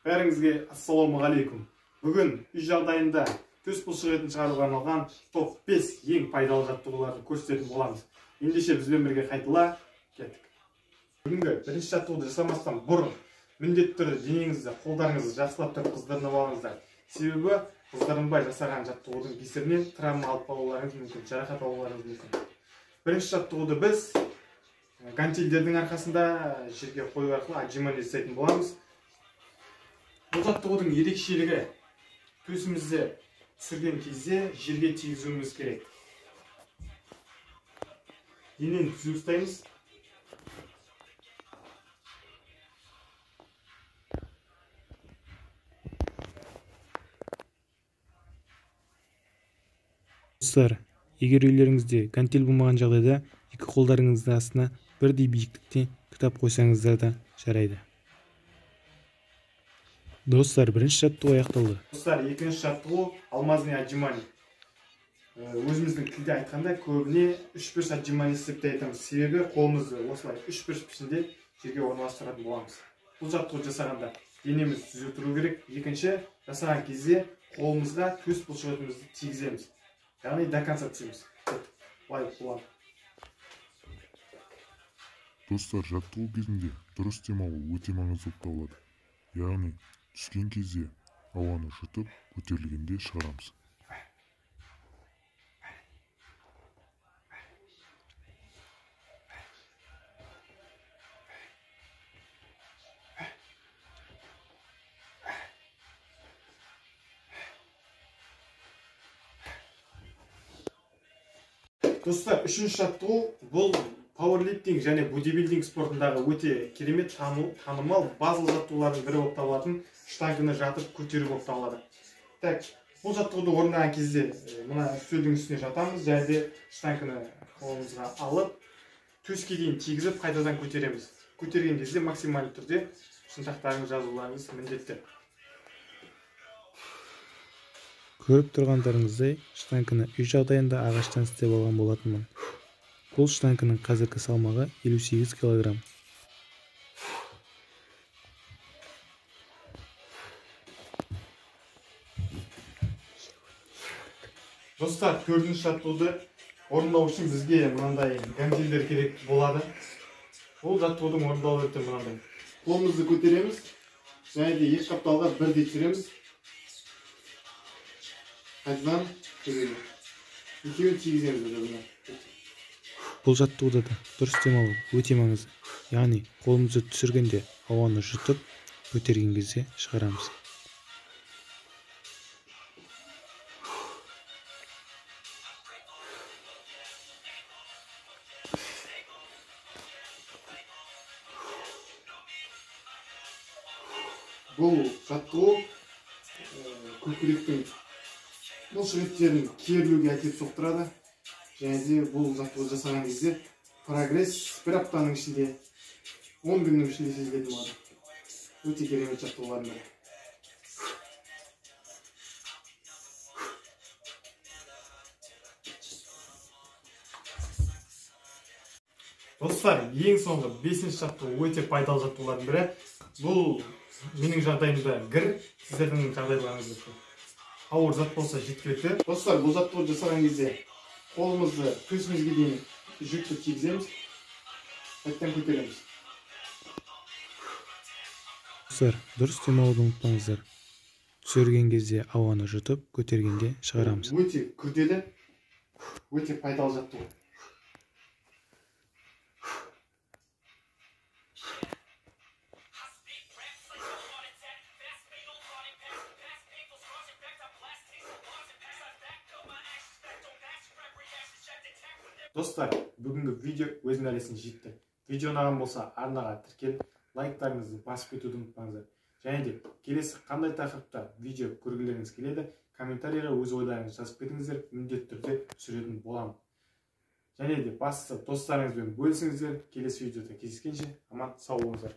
Бәріңізге ассалаумағалейкум. Бүгін үй жағдайында төс бұлшық етін шығаруға арналған топ 5 ең пайдалы жаттығуларды көрсететін боламыз. Ендеше бізбен бірге қайтыла кеттік. Бүгінгі бірінші жаттығуды жасамастан бұрын міндетті түрде денеңізді, қолдарыңызды жақсылап тұрып қыздырынып алыңыздар. Себебі қыздырынбай жасаған жаттығудың кесірінен травма алып қалуларыңыз мүмкін, жарақат алуларыңыз мүмкін. Бірінші жаттығуды біз гантельдердің арқасында жерге қою арқылы отжимание жасайтын боламыз. Бұл жаттығудың ерекшелігі төсімізді түсірген кезде жерге тигізуіміз керек. Денені түзу ұстаймыз. Достар, егер үйлеріңізде гантель болмаған жағдайда екі қолдарыңыздың астына бірдей биіктікте кітап қойсаңыздар да жарайды. Достар, бірінші жаттығу аяқталды. Достар, екінші жаттығу алмазный отжимание. Өзіміздің тілде айтқанда көбіне 3-5 отжимание істеп те айтамыз. Себебі қолымызды осылай 3-5 пішінде жерге орналастыратын боламыз. Бұл жаттығуды жасағанда денеміз түзу тұру керек. Екінші, жасаған кезде қолымызға төс бұлшық етімізді тигіземіз. Яғни до конца түсеміз. Былай болады. Достар, жаттығу кезінде дұрыс демалу өте маңызды болып табылады. Яғни түскен кезде ауаны жұтып, көтерілгенде шығарамыз. Достар, үшінші жаттығу бұл пауэрлифтинг және бодибилдинг спортындағы өте керемет танымал базалық жаттығулардың бірі болып табылатын штангыны жатып көтеру болып табылады. Так, бұл жаттығуды орындаған кезде мына үстелдің үстіне жатамыз, және де штангыны қолымызға алып, төске дейін тигізіп, қайтадан көтереміз. Көтерген кезде максималды түрде шынтақтарыңыз жазуларыңыз міндетті. Көріп тұрғандарыңыздай, штангыны үй жағдайында ағаштан істеп алған болатынмын. Бұл штангының қазіргі салмағы 58 кг. Достар, төртінші жаттығуды орындау үшін бізге мынандай гантельдер керек болады. Бұл жаттығудың орындалу ретті мынандай. Қолымызды көтереміз, және де екі қапталға бірдей түсіреміз. Қайтадан көтереміз. Екеуін тигіземіз өздеріне. Бұл жаттығуда да дұрыс демалу өте маңызды. Яғни қолымызды түсіргенде ауаны жұтып, көтерген кезде шығарамыз. Бұл жаттығу көкіректің бұлшық еттерін керілуге әкеліп соқтырады. Және де бұл жаттығуды жасаған кезде прогресс бір аптаның ішінде, 10 күннің ішінде сезілетін болады. Өте керемет жаттығулардың бірі. Достар, ең соңғы 5-ші жаттығу өте пайдалы жаттығулардың бірі. Бұл менің жағдайымда гір, сіздердің жағдайларыңызда ауыр зат болса жеткілікті. Достар, бұл жаттығуды жасаған кезде қолымызды төсімізге дейін жүкті тигіземіз, қайтадан көтереміз. Достар, дұрыс демалуды ұмытпаңыздар. Түсірген кезде ауаны жұтып, көтергенде шығарамыз. Өте күрделі, өте пайдалы жаттығу. Достар, бүгінгі видео өз мәресіне жетті. Видео ұнаған болса, арнаға тіркеліп, лайктарыңызды басып кетуді ұмытпаңыздар. Және де келесі қандай тақырыпта видео көргілеріңіз келеді, комментарийға өз ойларыңызды жазып кетіңіздер, міндетті түрде түсіретін боламын. Және де бастысы достарыңызбен бөлісіңіздер. Келесі видеода кездескенше аман сау болыңыздар.